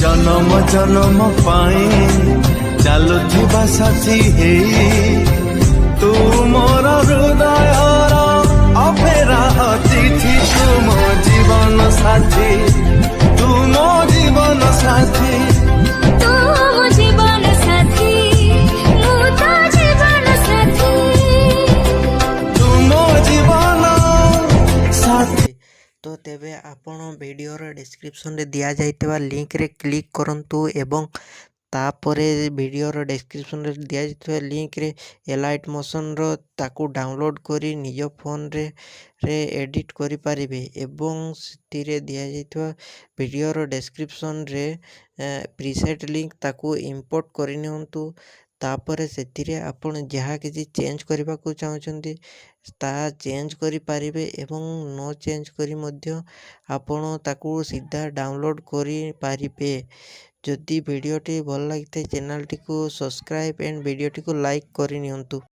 जन्म जन्म पाई चालुथिबा साथी हेई तू मोर हृदयर अपेरा अतिथि तू मो जीवन साथी तू मो जीवन साथी तू मो जीवन साथी मु तो जीवन साथी तू मो जीवन साथी। तो तेबे आपण वीडियोर डिस्क्रिप्शन रे दिया जाइतबा लिंक रे क्लिक करंतु एवं तापरे वीडियोर डिस्क्रिप्शन रे दिया जाइतबा लिंक रे एलाइट मोशन रो ताकू डाउनलोड करी निज फोन रे एडिट करि पारिबे एवं सितिरे दिया जाइतबा वीडियोर डिस्क्रिप्शन रे प्रीसेट लिंक ताकू इंपोर्ट करि नियंतु। तापर से आपण जहाँ किसी चेंज करने को चाहते ता चेंज करि पारिबे एवं नो चेंज करी मध्य आपण ताकू सीधा डाउनलोड करि पारिबे। जदि वीडियोटी भल लगी चैनल टी को सब्सक्राइब एंड वीडियोटी को लाइक करि नियंतु।